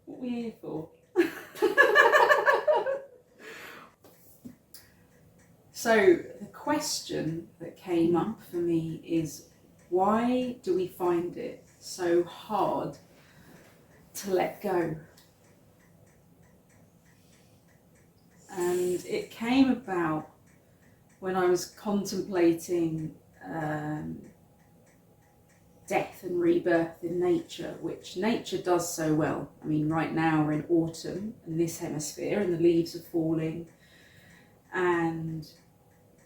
What are we here for? So the question that came up for me is, why do we find it so hard to let go? And it came about when I was contemplating death and rebirth in nature, which nature does so well. I mean, right now we're in autumn in this hemisphere and the leaves are falling and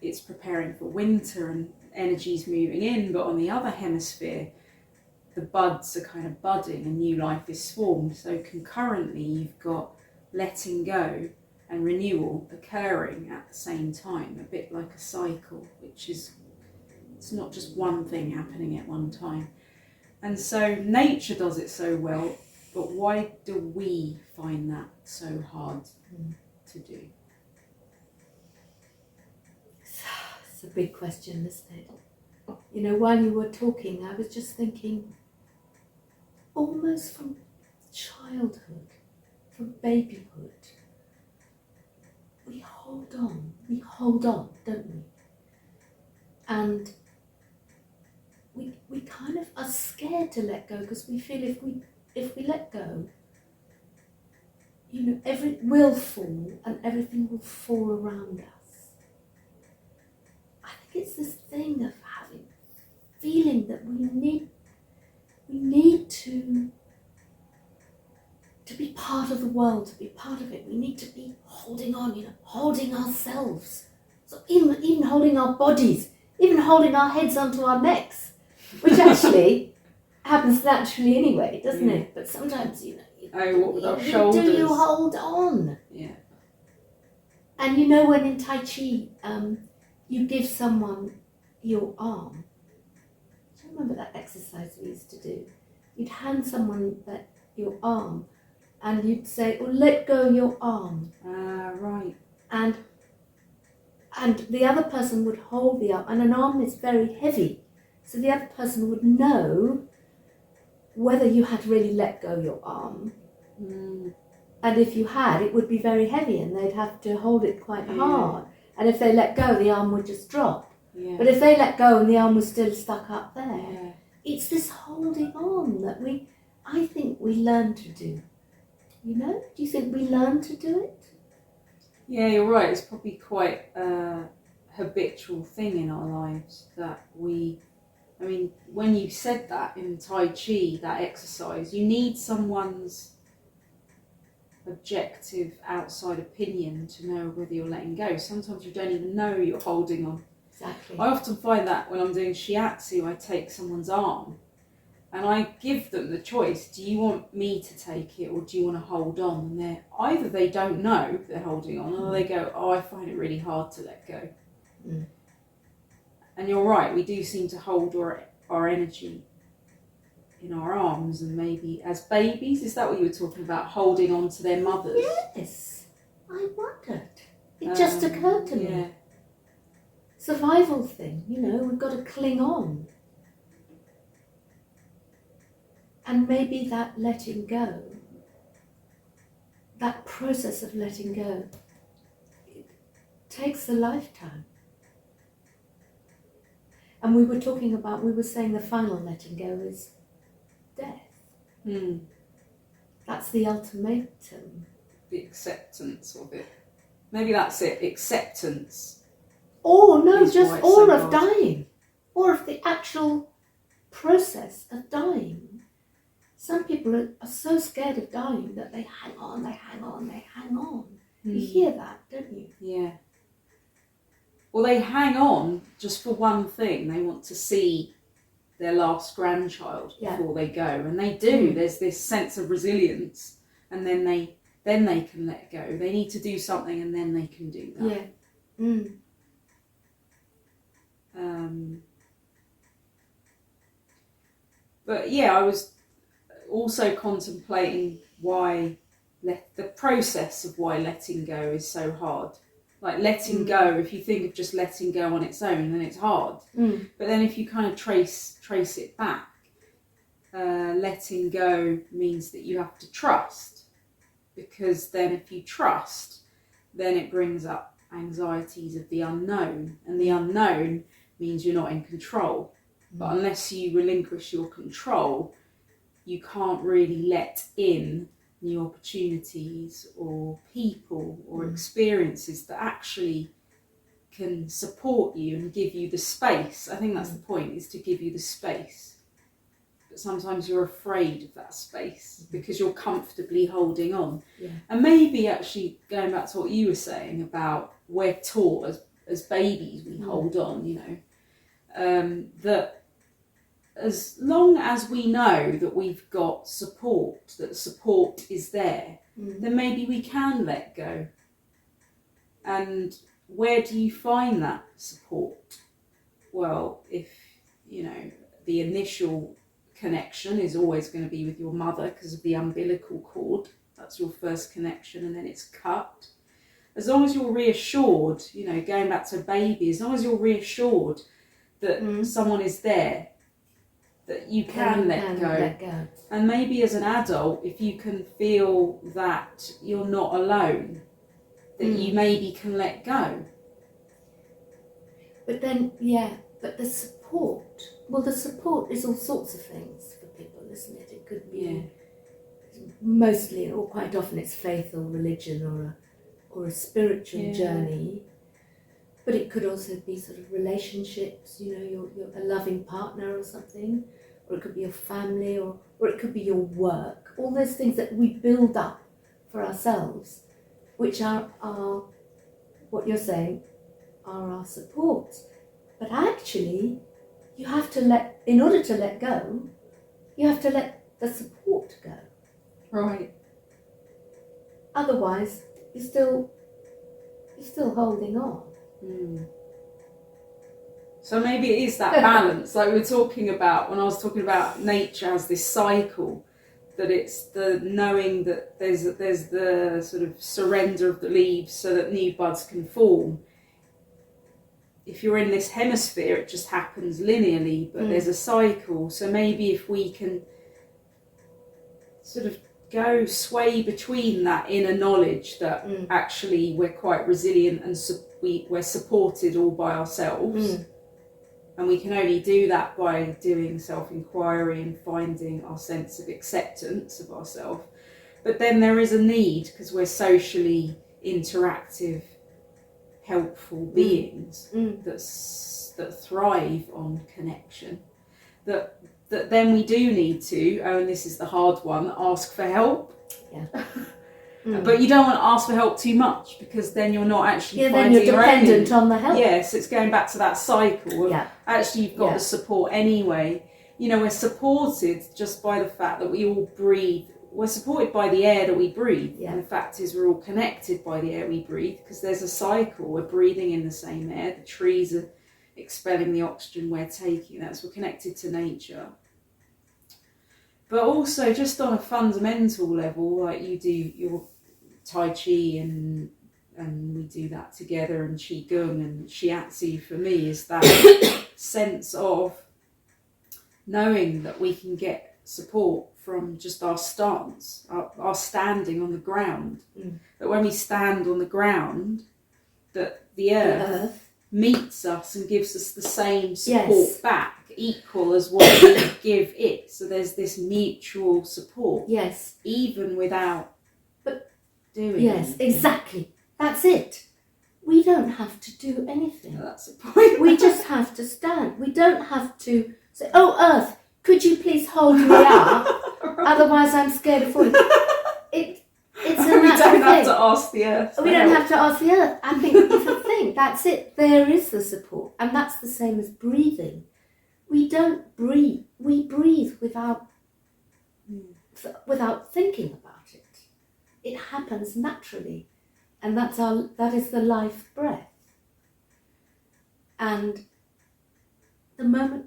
it's preparing for winter and energy's moving in, but on the other hemisphere the buds are kind of budding and new life is formed. So concurrently you've got letting go and renewal occurring at the same time, a bit like a cycle, which is, it's not just one thing happening at one time. And so nature does it so well, but why do we find that so hard to do? It's a big question, isn't it? You know, while you were talking, I was just thinking, almost from childhood, from babyhood, we hold on, don't we? And we kind of are scared to let go because we feel if we let go, you know, everything will fall and everything will fall around us. I think it's this thing of feeling that we need to be part of the world, to be part of it. We need to be holding on, you know, holding ourselves. So even holding our bodies, even holding our heads onto our necks, which actually happens naturally anyway, doesn't it? But sometimes, you know, what with our shoulders? Do you hold on? Yeah. And you know, when in Tai Chi, you give someone your arm. Do you remember that exercise we used to do? You'd hand someone your arm, and you'd say, "Oh, let go your arm." Right. And the other person would hold the arm, and an arm is very heavy, so the other person would know whether you had really let go your arm. And if you had, it would be very heavy and they'd have to hold it quite hard. And if they let go, the arm would just drop. Yeah. But if they let go and the arm was still stuck up there, it's this holding on that I think we learn to do. You know? Do you think we learn to do it? Yeah, you're right. It's probably quite a habitual thing in our lives that I mean, when you said that in Tai Chi, that exercise, you need someone's objective outside opinion to know whether you're letting go. Sometimes you don't even know you're holding on. Exactly. I often find that when I'm doing Shiatsu, I take someone's arm and I give them the choice. Do you want me to take it or do you want to hold on? And either they don't know they're holding on or they go, oh, I find it really hard to let go. And you're right, we do seem to hold our energy in our arms, and maybe as babies, is that what you were talking about, holding on to their mothers? Yes, I wondered. It just occurred to me. Yeah. Survival thing, you know, we've got to cling on. And maybe that letting go, that process of letting go, it takes a lifetime. And we were saying the final letting go is death. That's the ultimatum. The acceptance of it. Maybe that's it, acceptance. Or no, is just why it's or so of hard. dying. Or of the actual process of dying. Some people are so scared of dying that they hang on. You hear that, don't you? Yeah. Well, they hang on just for one thing. They want to see their last grandchild before they go. And they do. There's this sense of resilience. And then they can let go. They need to do something and then they can do that. Yeah. But yeah, I was also contemplating the process of why letting go is so hard. Like letting go, if you think of just letting go on its own, then it's hard. But then if you kind of trace it back, letting go means that you have to trust. because then if you trust, then it brings up anxieties of the unknown, and the unknown means you're not in control. But unless you relinquish your control, you can't really let in new opportunities or people or experiences that actually can support you and give you the space. I think that's the point, is to give you the space. But sometimes you're afraid of that space because you're comfortably holding on. Yeah. And maybe actually going back to what you were saying about we're taught as babies we hold on, you know, that as long as we know that we've got support, that support is there, then maybe we can let go. And where do you find that support? Well, if, you know, the initial connection is always going to be with your mother because of the umbilical cord, that's your first connection, and then it's cut. As long as you're reassured, you know, going back to baby, as long as you're reassured that someone is there, that you can let go. And maybe as an adult, if you can feel that you're not alone, that you maybe can let go. But then, but the support, the support is all sorts of things for people, isn't it? It could be mostly, or quite often, it's faith or religion or a spiritual journey. But it could also be sort of relationships, you know, you're a loving partner or something, or it could be your family, or it could be your work. All those things that we build up for ourselves, which are what you're saying, are our support. But actually, you have to in order to let go, you have to let the support go. Right. Otherwise, you're still holding on. So maybe it is that balance, like we were talking about when I was talking about nature as this cycle, that it's the knowing that there's the sort of surrender of the leaves so that new buds can form. If you're in this hemisphere, it just happens linearly, but there's a cycle. So maybe if we can sort of sway between that inner knowledge that actually we're quite resilient and we're supported all by ourselves, and we can only do that by doing self-inquiry and finding our sense of acceptance of ourselves. But then there is a need, because we're socially interactive, helpful beings that thrive on connection, that then we do need to, and this is the hard one, ask for help. But you don't want to ask for help too much, because then you're not actually finding then you're your own. dependent on the help. Yes, it's going back to that cycle of actually you've got the support anyway. You know, we're supported just by the fact that we all breathe. We're supported by the air that we breathe. And the fact is we're all connected by the air we breathe, because there's a cycle. We're breathing in the same air. The trees are expelling the oxygen we're taking. We're connected to nature. But also just on a fundamental level, like you do your Tai Chi and we do that together, and Qigong and Shiatsu for me is that sense of knowing that we can get support from just our stance, our standing on the ground. That when we stand on the ground, that the earth meets us and gives us the same support back, equal as what we give it. So there's this mutual support. Yes. Even without doing anything. Exactly. That's it. We don't have to do anything. No, that's the point. We just have to stand. We don't have to say, "Oh, Earth, could you please hold me up? Otherwise I'm scared of falling." It's a natural thing. We don't have to ask the Earth. We don't have to ask the Earth. I think it's a thing. That's it. There is the support. And that's the same as breathing. We don't breathe. We breathe without thinking about it. It happens naturally. And that is the life breath. And the moment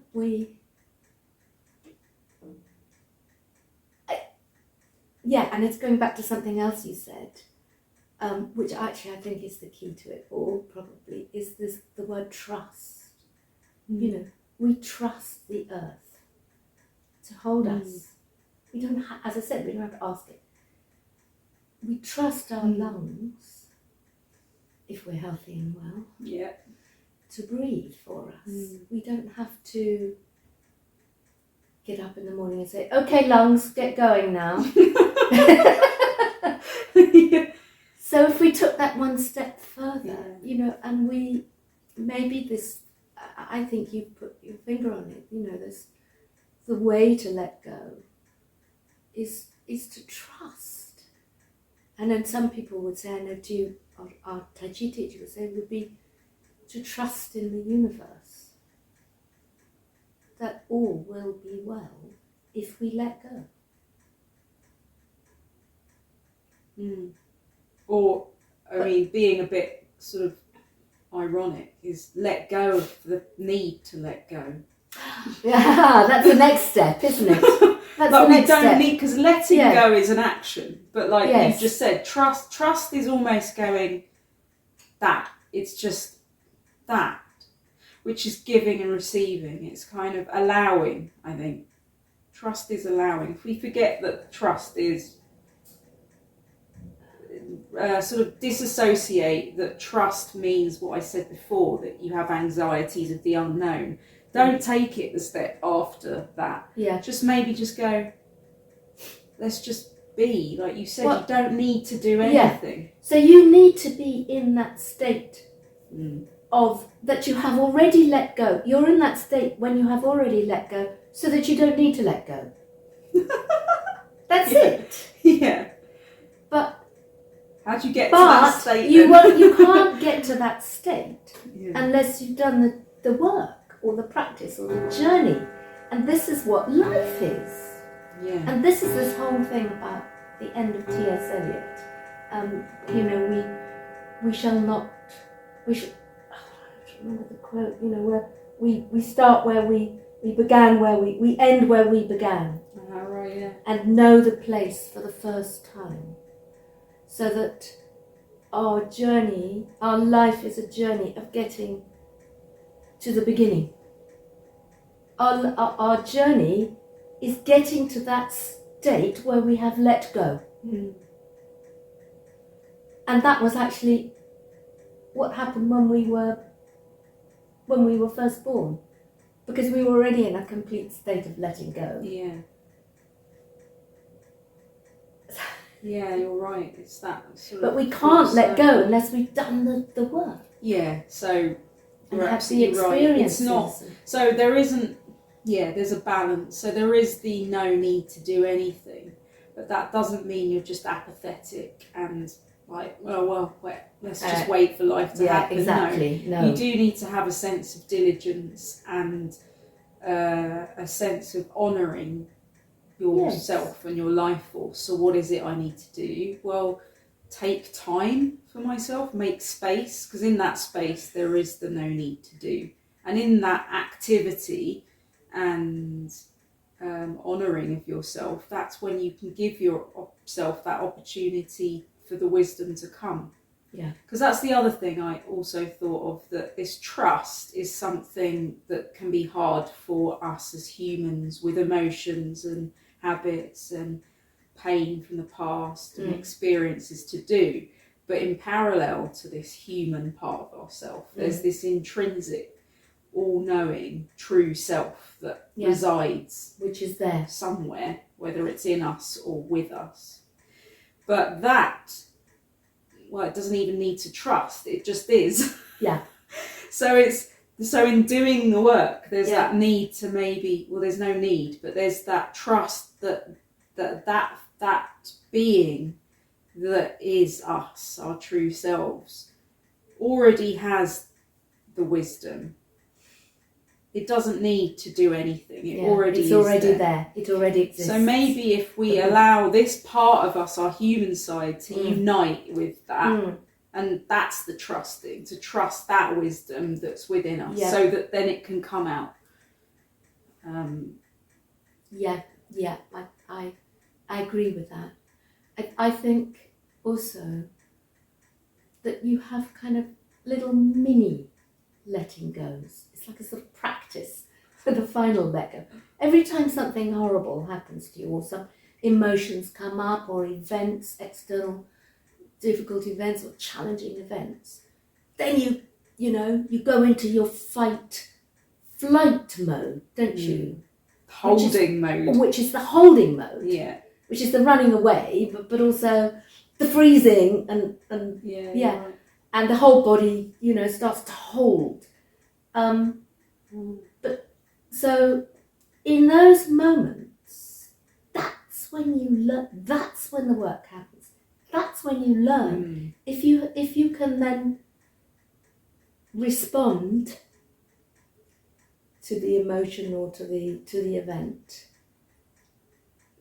and it's going back to something else you said, which actually I think is the key to it all, probably, is the word trust. You know, we trust the earth to hold us. We don't as I said, we don't have to ask it. we trust our lungs, if we're healthy and well, Yeah. to breathe for us. We don't have to get up in the morning and say, okay, lungs, get going now. Yeah. So if we took that one step further, you know, and we, maybe this, I think you put your finger on it, you know, this, the way to let go is to trust. And then some people would say, I know too, our Tai Chi teacher would say, would be to trust in the universe, that all will be well if we let go. Or, I mean, being a bit sort of ironic is let go of the need to let go. Yeah, that's the next step, isn't it? That's like the we next don't step. need, because letting go is an action. But like Yes. you've just said, trust is almost going that. It's just that, which is giving and receiving. It's kind of allowing, I think. Trust is allowing. If we forget that trust is sort of disassociate that trust means what I said before, that you have anxieties of the unknown. Don't take it the step after that. Yeah. Just go, let's just be. Like you said, you don't need to do anything. Yeah. So you need to be in that state of that you have already let go. You're in that state when you have already let go, so that you don't need to let go. That's it. Yeah. But how do you get to that state? You can't get to that state Yeah. unless you've done the work or the practice or the journey. And this is what life is. Yeah. And this is this whole thing about the end of T.S. Eliot. You know, we shall not, we should, I don't remember the quote, you know, where we start where we began, where we end where we began. Right, yeah. And know the place for the first time. So that our journey, our life is a journey of getting to the beginning. Our journey is getting to that state where we have let go. And that was actually what happened when we were first born, because we were already in a complete state of letting go. Yeah. Yeah, you're right. It's that sort of. But we can't let go unless we've done the work. Yeah. So And you're have the absolutely right. experiences. It's not. So there isn't. Yeah, there's a balance. So there is the no need to do anything, but that doesn't mean you're just apathetic and like, let's just wait for life to happen. Exactly. No. You do need to have a sense of diligence and a sense of honouring yourself and your life force. So what is it I need to do? Well, take time for myself, make space, because in that space there is the no need to do. And in that activity and honouring of yourself, that's when you can give yourself that opportunity for the wisdom to come. Yeah. Because that's the other thing I also thought of, that this trust is something that can be hard for us as humans with emotions and habits and pain from the past and experiences to do. But in parallel to this human part of ourselves, there's this intrinsic, all-knowing, true self that resides, which is there somewhere, whether it's in us or with us. But that, it doesn't even need to trust, it just is. Yeah. So in doing the work, there's that need to there's no need, but there's that trust that being that is us, our true selves, already has the wisdom. It doesn't need to do anything. It's already there. It already exists. So maybe if we allow this part of us, our human side, to unite with that, and that's the trusting, to trust that wisdom that's within us, so that then it can come out. I agree with that. I think also that you have kind of little mini letting goes. It's like a sort of practice for the final let go. Every time something horrible happens to you, or some emotions come up, or events, external difficult events or challenging events, then you go into your fight flight mode, don't you? Holding mode. Which is the holding mode. Yeah. Which is the running away, but also the freezing and Yeah. Right. and the whole body, starts to hold. But so in those moments, that's when you learn. That's when the work happens. That's when you learn. If you can then respond to the emotion or to the event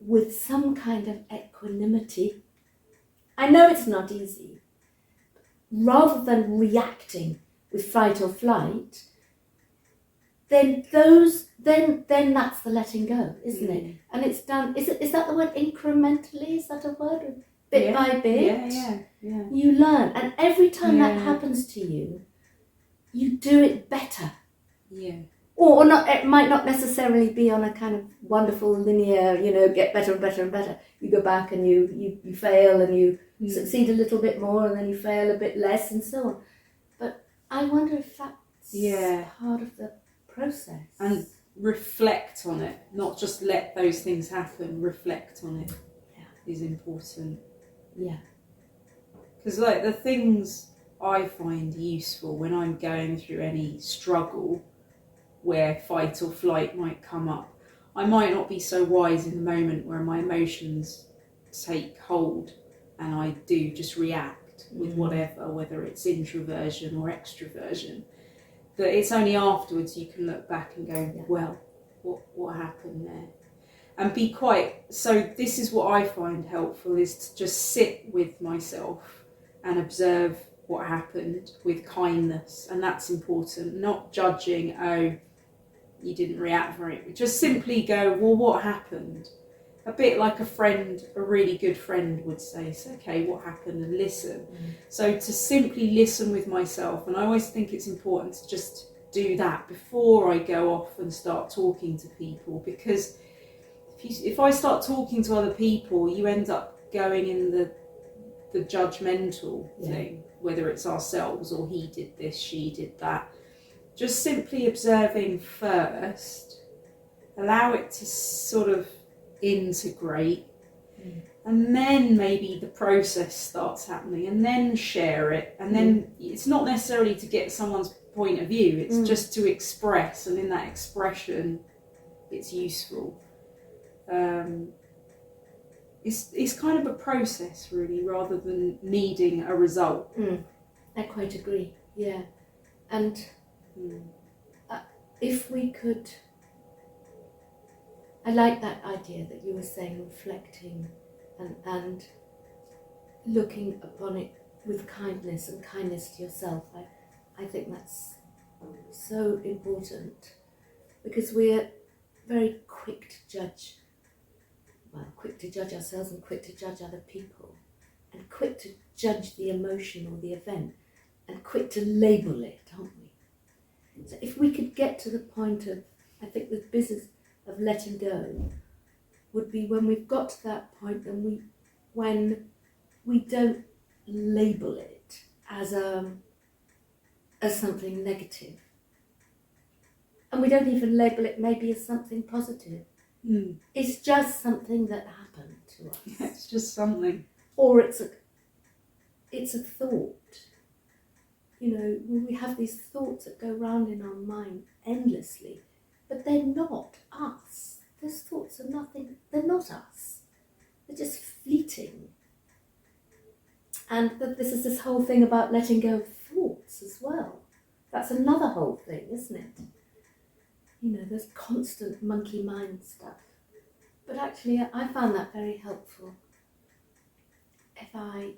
with some kind of equanimity. I know it's not easy. Rather than reacting with fight or flight, then that's the letting go, isn't it? And it's done. Is that the word incrementally? Is that a word? Bit by bit. Yeah. You learn, and every time that happens to you, you do it better. Yeah. Or not. It might not necessarily be on a kind of wonderful linear, get better and better and better. You go back and you fail and you succeed a little bit more and then you fail a bit less and so on. But I wonder if that's part of the process. And reflect on it, not just let those things happen. Reflect on it is important. Yeah. Because the things I find useful when I'm going through any struggle where fight or flight might come up, I might not be so wise in the moment where my emotions take hold and I do just react with whatever, whether it's introversion or extroversion. That it's only afterwards you can look back and go, well, what happened there? And be so this is what I find helpful, is to just sit with myself and observe what happened with kindness. And that's important, not judging, you didn't react very, just simply go, well, what happened? A bit like a really good friend would say, so, okay, what happened? And listen. So to simply listen with myself, and I always think it's important to just do that before I go off and start talking to people, because if I start talking to other people, you end up going in the judgmental thing, whether it's ourselves or he did this, she did that. Just simply observing first, allow it to sort of integrate, and then maybe the process starts happening, and then share it, and then it's not necessarily to get someone's point of view, it's just to express, and in that expression it's useful. It's kind of a process really, rather than needing a result. I quite agree, and if we could, I like that idea that you were saying, reflecting and looking upon it with kindness and kindness to yourself. I think that's so important, because we're very quick to judge ourselves and quick to judge other people, and quick to judge the emotion or the event, and quick to label it, aren't we? So if we could get to the point of, I think the business of letting go would be when we've got to that point, and when we don't label it as something negative, and we don't even label it maybe as something positive. It's just something that happened to us. Yeah, it's just something. Or it's a thought. We have these thoughts that go round in our mind endlessly, but they're not us. Those thoughts are nothing, they're not us. They're just fleeting. And this is this whole thing about letting go of thoughts as well. That's another whole thing, isn't it? There's constant monkey mind stuff. But actually, I found that very helpful. If I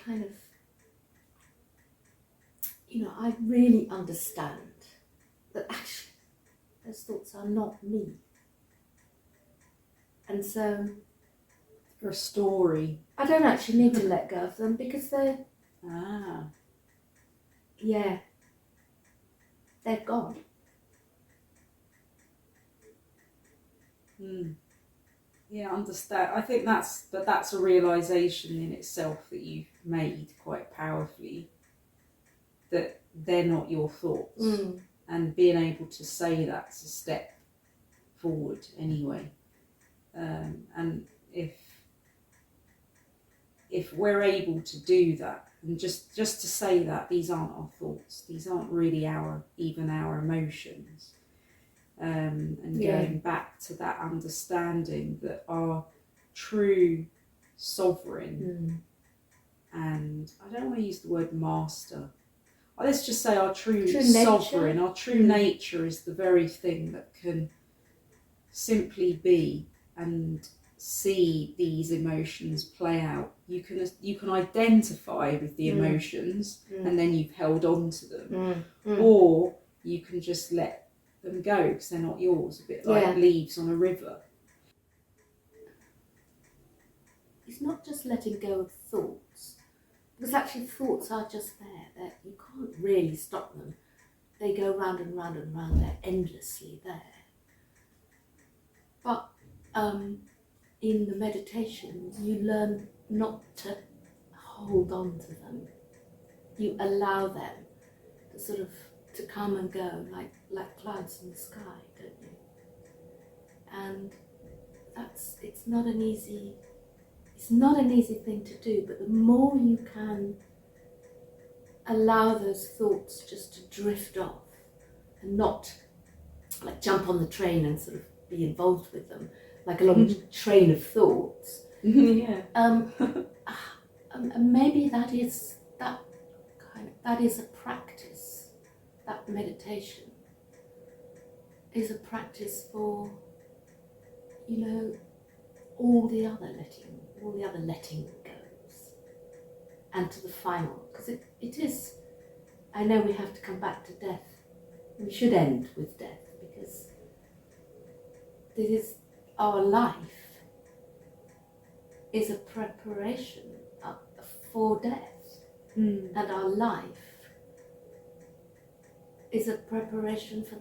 kind of, I really understand that actually those thoughts are not me. And so, for a story, I don't actually need to let go of them, because they're gone. Yeah, understand. I think that's a realization in itself that you've made quite powerfully, that they're not your thoughts, and being able to say that's a step forward anyway. And if we're able to do that, and just to say that these aren't our thoughts, these aren't really our emotions. And going back to that understanding that our true sovereign, and I don't want to use the word master, let's just say our true sovereign, our true nature is the very thing that can simply be and see these emotions play out. You can identify with the emotions and then you've held on to them, or you can just let them go because they're not yours, a bit like leaves on a river. It's not just letting go of thoughts, because actually thoughts are just there, that you can't really stop them. They go round and round and round, they're endlessly there. But in the meditations you learn not to hold on to them. You allow them to sort of to come and go like clouds in the sky, don't you? And it's not an easy thing to do, but the more you can allow those thoughts just to drift off and not like jump on the train and sort of be involved with them like a long train of thoughts. Maybe that is a practice. That meditation is a practice for, all the other letting goes, and to the final, because it is. I know we have to come back to death. We should end with death, because this is our life is a preparation for death, and our life is a preparation for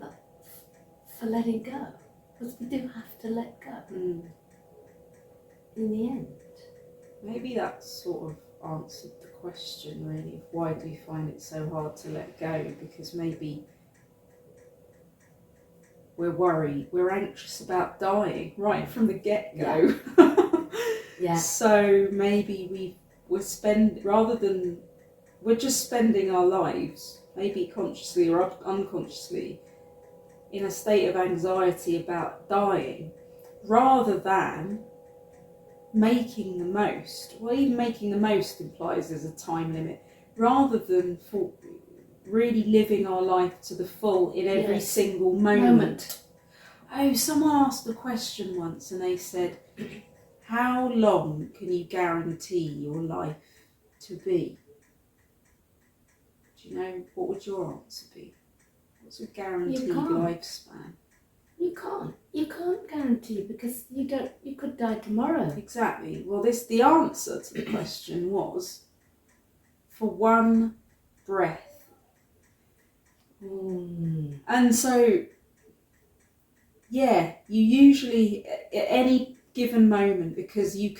letting go, because we do have to let go in the end. Maybe that sort of answered the question really, of why do you find it so hard to let go, because maybe we're worried, we're anxious about dying right from the get-go. So maybe we're just spending our lives, maybe consciously or unconsciously, in a state of anxiety about dying, rather than making the most. Well, even making the most implies there's a time limit, rather than really living our life to the full in every single moment. Oh, someone asked a question once and they said, how long can you guarantee your life to be? Do you know, what would your answer be? What's a guaranteed lifespan? You can't guarantee, because you could die tomorrow. Exactly. Well, the answer to the question was, for one breath. And so, you usually, at any given moment, because as you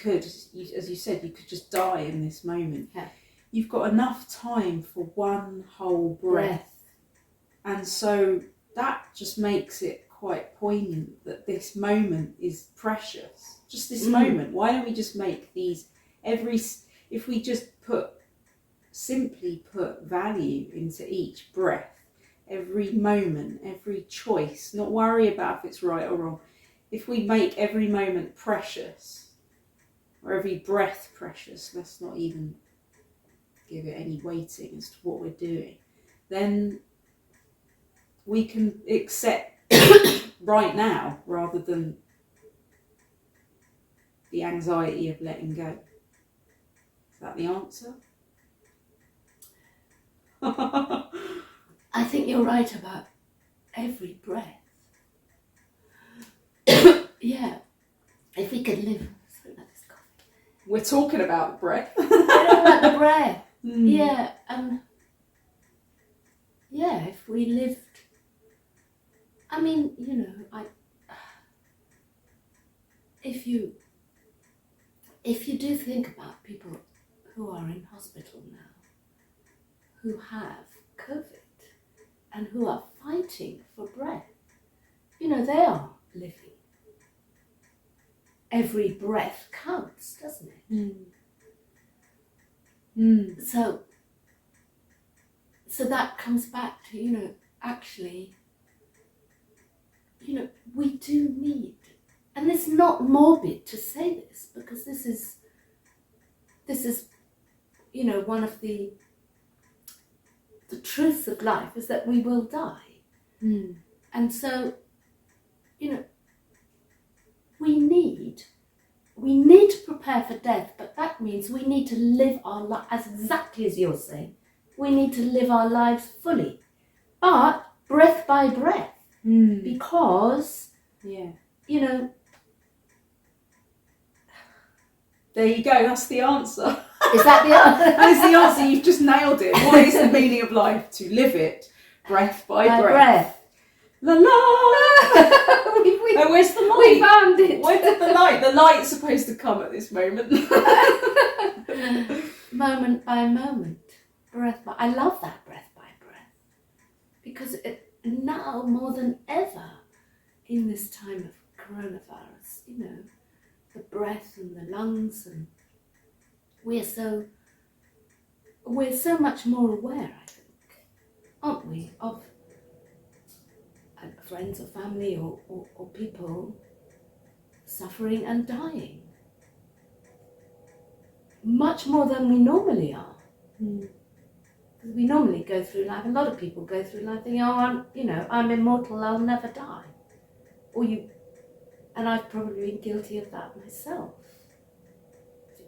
said, you could just die in this moment. Yeah. You've got enough time for one whole breath. And so that just makes it quite poignant that this moment is precious. Just this moment. Why don't we just make these if we just simply put value into each breath, every moment, every choice, not worry about if it's right or wrong. If we make every moment precious, or every breath precious, let's not even give it any weighting as to what we're doing, then we can accept right now rather than the anxiety of letting go. Is that the answer? I think you're right about every breath. If we could live. Sorry about this coffee. We're talking about breath. I know about the breath. If we lived. I mean, if you if you do think about people who are in hospital now, who have COVID and who are fighting for breath, you know, they are living. Every breath counts, doesn't it? So that comes back to, you know, actually, you know, we do need, and it's not morbid to say this, because this is, you know, one of the truths of life is that we will die. And so, you know, we need to prepare for death, but that means we need to live our life, as exactly as you're saying, we need to live our lives fully, but breath by breath, because, you know, there you go, that's the answer. Is that the answer? That is the answer, you've just nailed it. What is the meaning of life? To live it, breath by breath. La la! Oh, where's the light? We found it. Where did the light? The light's supposed to come at this moment. Moment by moment, breath by. I love that, breath by breath, because now more than ever in this time of coronavirus, you know, the breath and the lungs, and we're so much more aware, I think, aren't we, of friends or family or people suffering and dying, much more than we normally are. Because we normally go through life, a lot of people go through life thinking, oh, I'm immortal, I'll never die. And I've probably been guilty of that myself.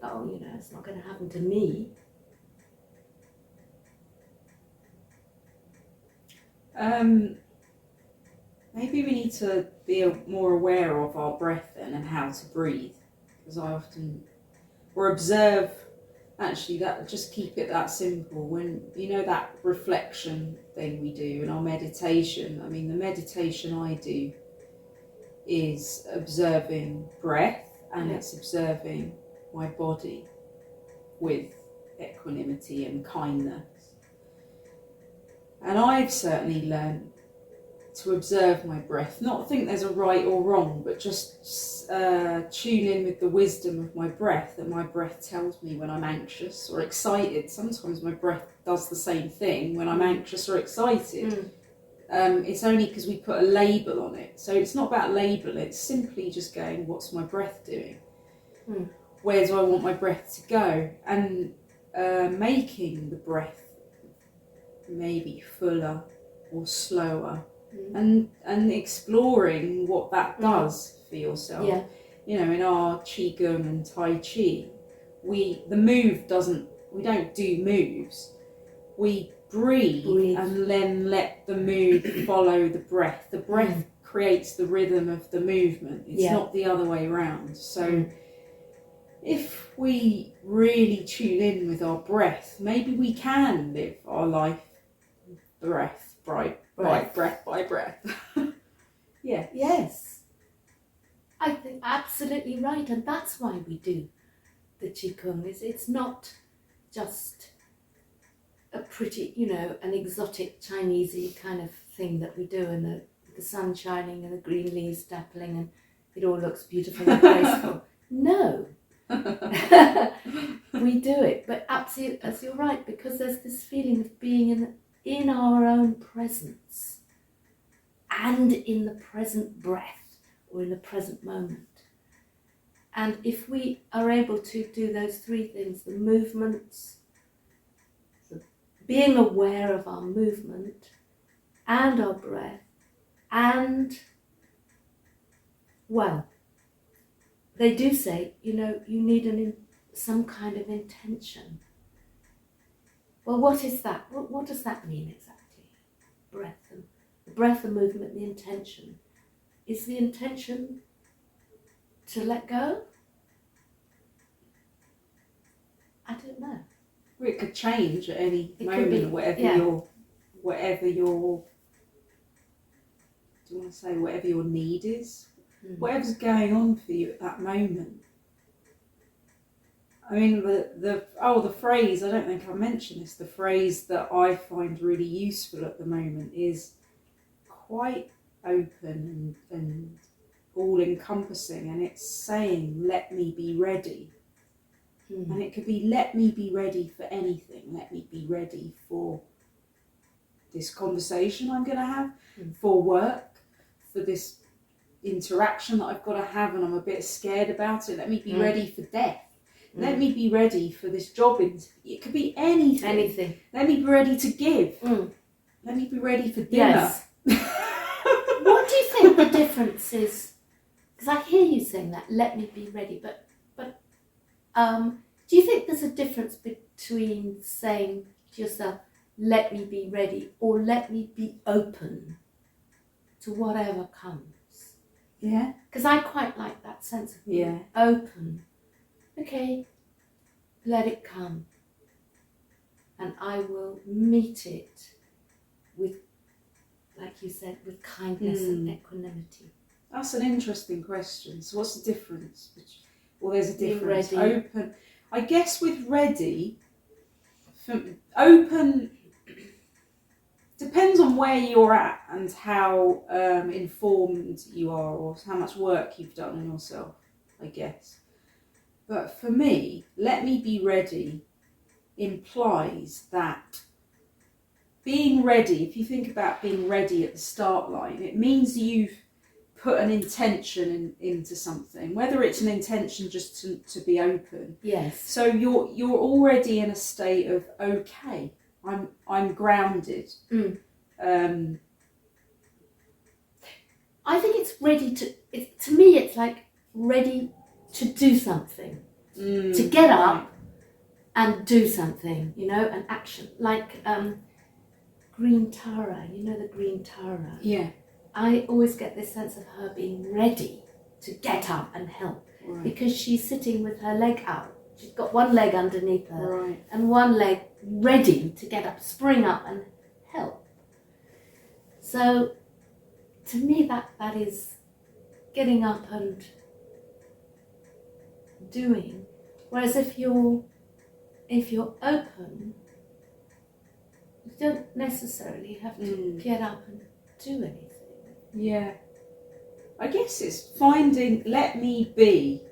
Oh, you know, it's not going to happen to me. Maybe we need to be more aware of our breath then and how to breathe, because or observe, actually, that, just keep it that simple. When, you know, that reflection thing we do in our meditation, I mean, the meditation I do is observing breath, and it's observing my body with equanimity and kindness. And I've certainly learned to observe my breath, not think there's a right or wrong, but just tune in with the wisdom of my breath, that my breath tells me when I'm anxious or excited. Sometimes my breath does the same thing when I'm anxious or excited. It's only because we put a label on it. So it's not about label, it's simply just going, what's my breath doing? Where do I want my breath to go? And making the breath maybe fuller or slower, and exploring what that does for yourself. You know, in our Qigong and Tai Chi, we don't do moves, we breathe and then let the move follow the breath. The breath creates the rhythm of the movement, it's not the other way around. So if we really tune in with our breath, maybe we can live our life breath by breath. Yes, I think absolutely right, and that's why we do the Qigong. It's not just a pretty, you know, an exotic Chinesey kind of thing that we do, and the sun shining and the green leaves dappling and it all looks beautiful and graceful. No. We do it, but absolutely, as you're right, because there's this feeling of being in our own presence and in the present breath or in the present moment. And if we are able to do those three things, the movements, being aware of our movement and our breath, and, well, they do say, you know, you need some kind of intention. Well, what is that? What does that mean exactly? Breath, the movement, the intention. Is the intention to let go? I don't know. Well, it could change at any moment, whatever your do you want to say whatever your need is, whatever's going on for you at that moment. I mean, the phrase, I don't think I mentioned this, the phrase that I find really useful at the moment is quite open and all encompassing, and it's saying, let me be ready. And it could be, let me be ready for anything. Let me be ready for this conversation I'm going to have, for work, for this interaction that I've got to have and I'm a bit scared about it. Let me be ready for death. Let me be ready for this job interview. It could be anything. Anything. Let me be ready to give. Let me be ready for dinner. Yes. What do you think the difference is? Because I hear you saying that, let me be ready, but do you think there's a difference between saying to yourself, let me be ready, or let me be open to whatever comes? Yeah. Because I quite like that sense of being open. Okay, let it come. And I will meet it with, like you said, with kindness and equanimity. That's an interesting question. So what's the difference? Well, there's a difference. Being ready. Open. I guess with ready, open depends on where you're at and how informed you are, or how much work you've done on yourself, I guess. But for me, let me be ready implies that being ready, if you think about being ready at the start line, it means you've put an intention into something, whether it's an intention just to be open. Yes. So you're already in a state of, okay, I'm grounded. I think it's ready to me it's like ready to do something, to get up and do something, an action, like Green Tara, the Green Tara. Yeah. I always get this sense of her being ready to get up and help, because she's sitting with her leg out. She's got one leg underneath her and one leg ready to get up, spring up and help. So to me that is getting up and doing. Whereas if you're open, you don't necessarily have to get up and do anything. Yeah. I guess it's finding, let me be.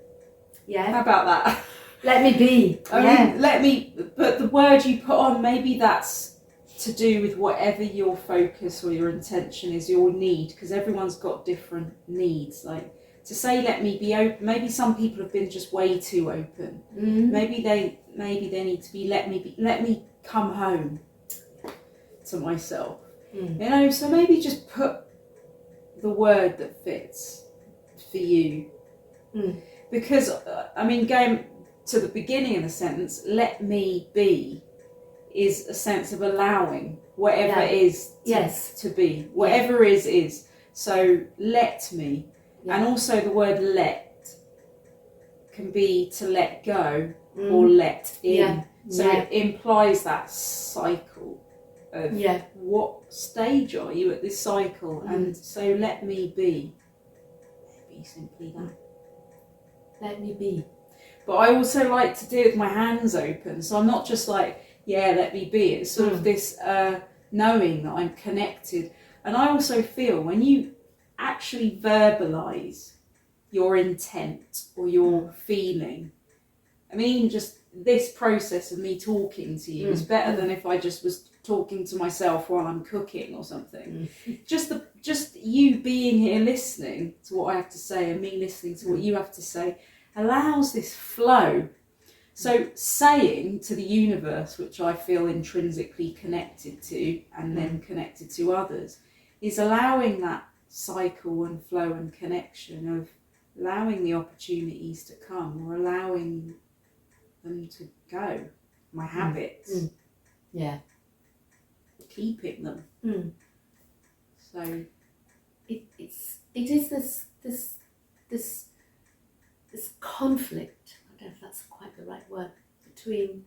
Yeah. How about that? Let me be. I mean, but the word you put on, maybe that's to do with whatever your focus or your intention is, your need, because everyone's got different needs. Like, to say let me be open, maybe some people have been just way too open. Maybe they need to be let me come home to myself. So maybe just put the word that fits for you. Because going to the beginning of the sentence, let me be, is a sense of allowing whatever is to be. Whatever is. So let me. And also the word let can be to let go or let in. So it implies that cycle of what stage are you at this cycle. And so let me be. Maybe simply that. Let me be. But I also like to do it with my hands open. So I'm not just like, let me be. It's sort of this knowing that I'm connected. And I also feel when you actually verbalise your intent or your feeling, just this process of me talking to you is better than if I just was talking to myself while I'm cooking or something. Just you being here listening to what I have to say and me listening to what you have to say allows this flow. So saying to the universe, which I feel intrinsically connected to and then connected to others, is allowing that cycle and flow and connection of allowing the opportunities to come or allowing them to go. My habits. Keeping them. So it is this conflict, I don't know if that's quite the right word, between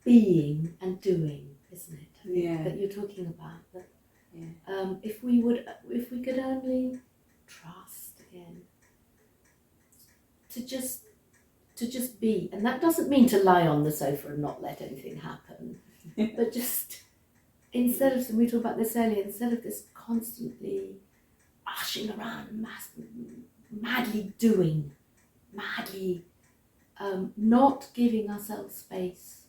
being and doing, isn't it? That you're talking about. That if we could only trust again, to to just be. And that doesn't mean to lie on the sofa and not let anything happen, but just instead of, we talked about this earlier, instead of this constantly rushing around, madly doing, madly not giving ourselves space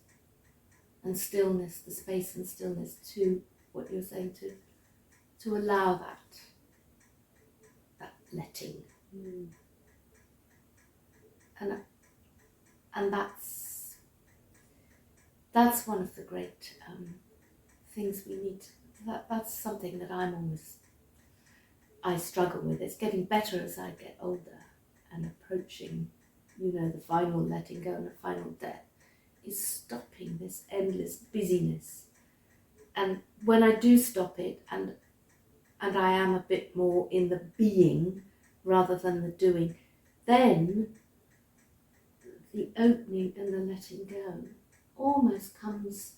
and stillness, the space and stillness to what you're saying, to allow that letting. And that's one of the great things we need. That's something that I struggle with. It's getting better as I get older and approaching, the final letting go and the final death is stopping this endless busyness. And when I do stop it, and I am a bit more in the being rather than the doing, then the opening and the letting go almost comes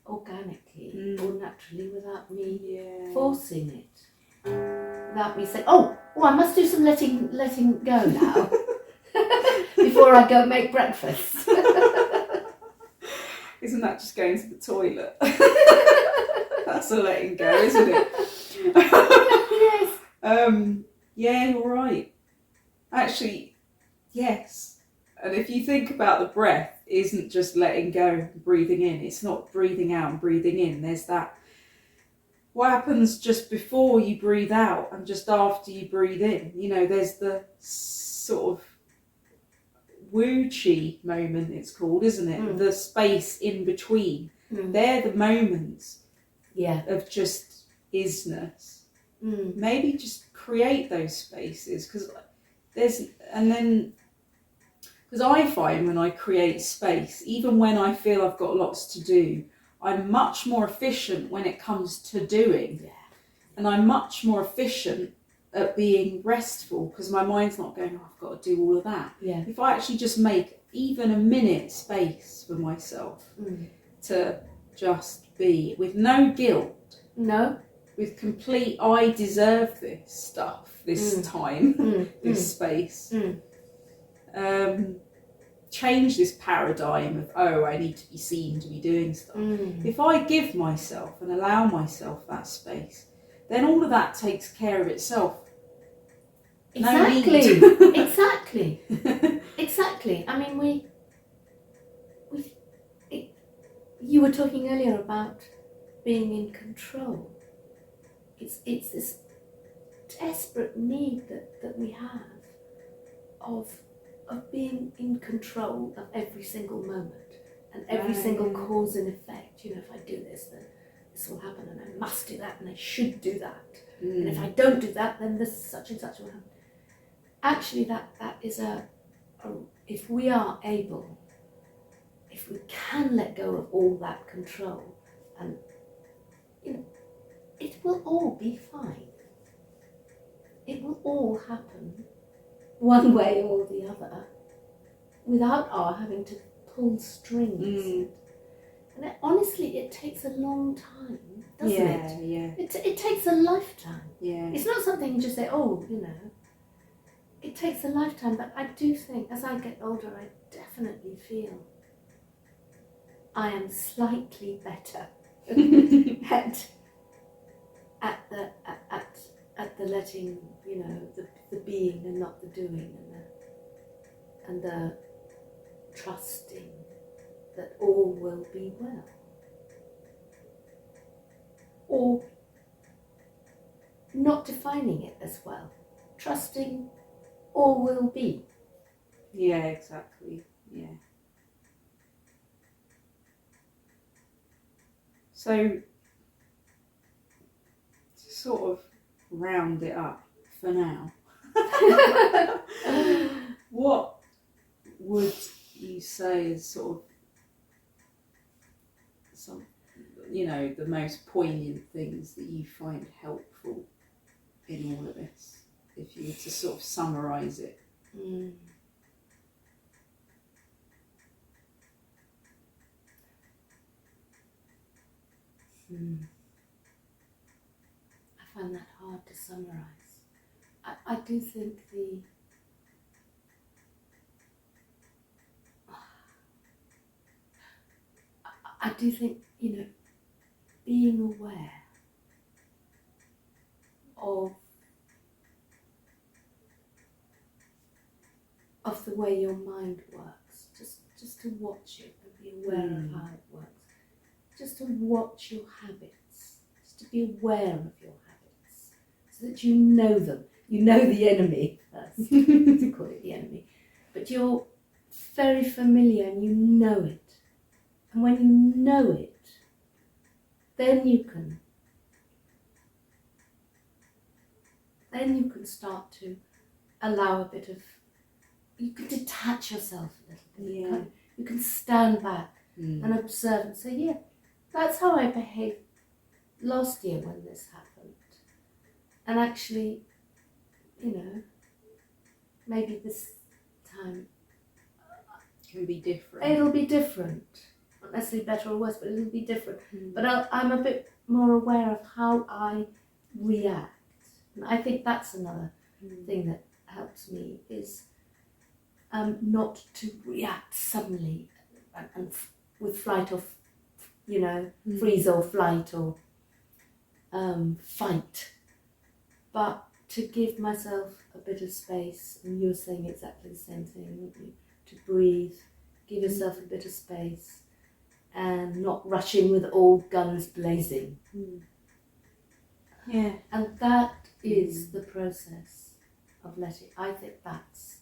organically or naturally without me forcing it. Without me saying, oh, I must do some letting go now before I go make breakfast. Isn't that just going to the toilet? That's a letting go, isn't it? Yes. Yeah, you're right. Actually, yes. And if you think about the breath, isn't just letting go, breathing in. It's not breathing out and breathing in. There's that. What happens just before you breathe out and just after you breathe in? There's the sort of wu-chi moment, it's called, isn't it? The space in between. They're the moments of just isness. Maybe just create those spaces, because I find when I create space, even when I feel I've got lots to do, I'm much more efficient when it comes to doing. And I'm much more efficient at being restful, because my mind's not going, I've got to do all of that. If I actually just make even a minute space for myself to just be, with no guilt, with complete, I deserve this stuff, this time, this space. Change this paradigm of, I need to be seen to be doing stuff. If I give myself and allow myself that space, then all of that takes care of itself. Exactly. Exactly. I mean, you were talking earlier about being in control. It's this desperate need that we have of being in control of every single moment and every single cause and effect. If I do this, then this will happen, and I must do that, and I should do that. And if I don't do that, then this such and such will happen. Actually, that is if we are able, if we can let go of all that control, and it will all be fine. It will all happen one way or the other, without our having to pull strings. And honestly, it takes a long time, doesn't it? Yeah. It takes a lifetime. Yeah. It's not something you just say, It takes a lifetime, but I do think as I get older, I definitely feel I am slightly better at the letting, the being and not the doing, and the trusting that all will be well, or not defining it as well, trusting all will be. Yeah, exactly. Yeah. So, to sort of round it up for now, what would you say is sort of some, the most poignant things that you find helpful in all of this, if you were to sort of summarise it? I find that hard to summarise. I do think the most poignant things that you find helpful in all of this, if you were to sort of summarise it. I find that hard to summarise. I do think the do you think, being aware of the way your mind works, just to watch it and be aware of how it works, just to watch your habits, just to be aware of your habits, so that you know them. You know the enemy first, to call it the enemy, but you're very familiar and you know it. And when you know it, then you can start to allow a bit of, you can detach yourself a little bit. You can stand back and observe and say, yeah, that's how I behaved last year when this happened. And actually, maybe this time can be different. It'll be different. Not necessarily better or worse, but it'll be different. But I'm a bit more aware of how I react. And I think that's another thing that helps me, is not to react suddenly and with flight or, freeze or flight or fight, but to give myself a bit of space. And you're saying exactly the same thing, aren't you? To breathe, give yourself a bit of space, and not rush in with all guns blazing. Yeah. And that is the process of letting. I think that's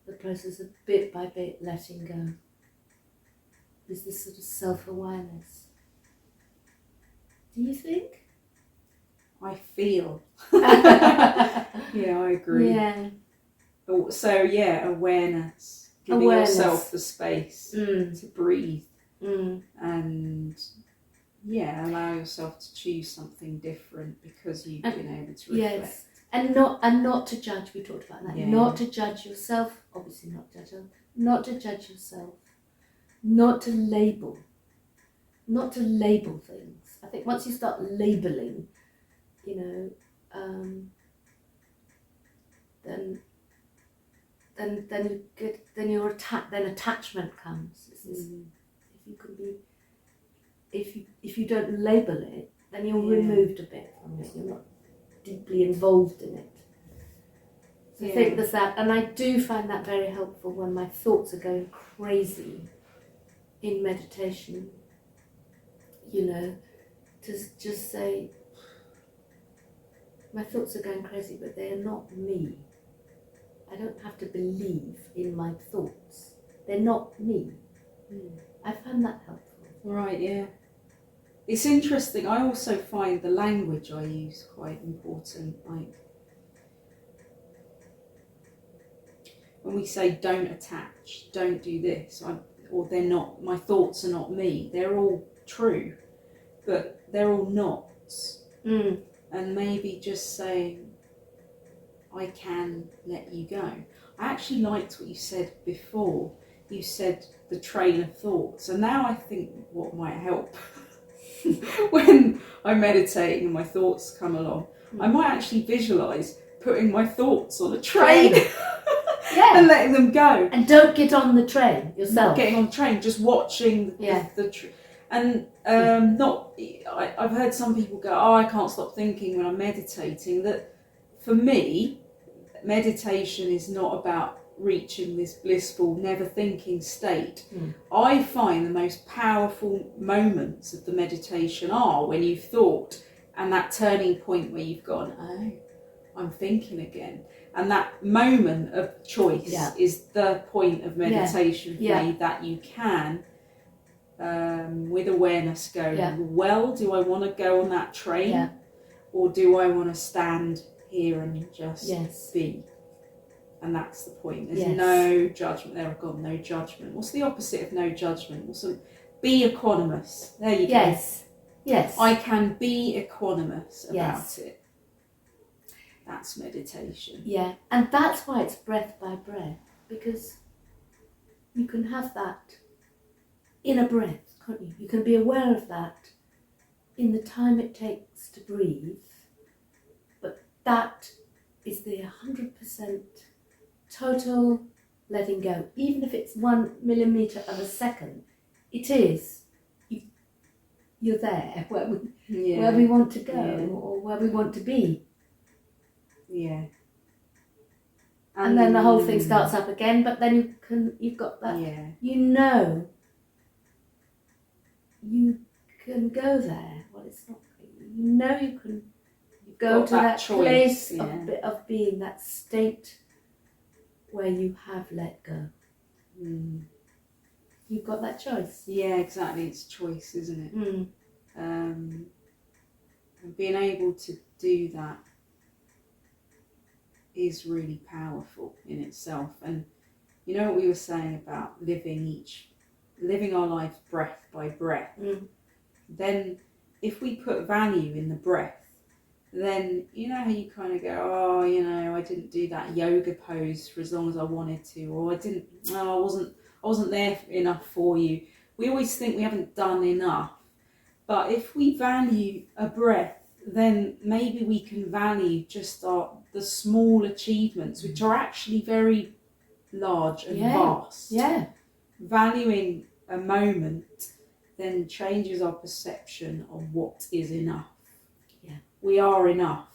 the process of bit by bit letting go. Is this sort of self-awareness. Do you think? I feel. Yeah, I agree. Yeah. So awareness. Giving yourself the space to breathe. And allow yourself to choose something different because you've been able to reflect. Yes. And not to judge, we talked about that. Yeah. Not to judge yourself, obviously not judge others. Not to judge yourself. Not to label things. I think once you start labeling, then attachment comes. If you don't label it, then you're removed a bit from it. You're not deeply involved in it. So I think there's that, and I do find that very helpful when my thoughts are going crazy in meditation. To just say, my thoughts are going crazy, but they are not me. I don't have to believe in my thoughts. They're not me. I find that helpful. Right, yeah. It's interesting. I also find the language I use quite important. Like, when we say don't attach, don't do this, or they're not, my thoughts are not me. They're all true, but they're all nots. And maybe just saying, I can let you go. I actually liked what you said before. You said the train of thoughts, and now I think what might help when I'm meditating and my thoughts come along, I might actually visualise putting my thoughts on a train and letting them go. And don't get on the train yourself. Not getting on the train, just watching the train. And I've heard some people go, I can't stop thinking when I'm meditating. That for me, meditation is not about reaching this blissful, never thinking state. I find the most powerful moments of the meditation are when you've thought, and that turning point where you've gone, oh, I'm thinking again. And that moment of choice is the point of meditation for me, that you can, with awareness, go, well, do I want to go on that train? Or do I want to stand here and just be? And that's the point. There's no judgment. There, I've got no judgment. What's the opposite of no judgment? Be equanimous. There you go. Yes. I can be equanimous about it. That's meditation. Yeah, and that's why it's breath by breath, because you can have that in a breath, can't you? You can be aware of that in the time it takes to breathe, but that is the 100% total letting go. Even if it's 1 millimetre of a second, it is. you're there, where we Yeah. want to go, Yeah. or where we want to be. Yeah. And then the whole thing starts up again, but then you've got that, Yeah. you know, you can go there. Well, it's not, you know, you can go to that choice, place of being, that state where you have let go. You've got that choice. Yeah, exactly. It's choice, isn't it? And being able to do that is really powerful in itself. And you know what we were saying about living our life breath by breath. Then if we put value in the breath, then you know how you kind of go, oh, you know, I didn't do that yoga pose for as long as I wanted to, or I wasn't there enough for you. We always think we haven't done enough. But if we value a breath, then maybe we can value just the small achievements, which are actually very large and vast. Yeah. Valuing a moment then changes our perception of what is enough. Yeah. We are enough.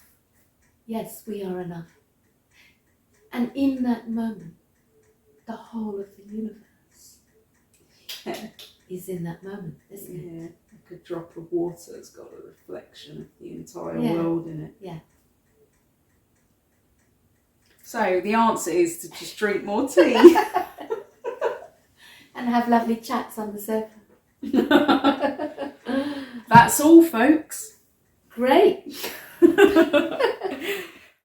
Yes, we are enough. And in that moment, the whole of the universe is in that moment, isn't it? Yeah. Like a drop of water has got a reflection of the entire Yeah. world in it. Yeah. So the answer is to just drink more tea. And have lovely chats on the sofa. That's all, folks. Great.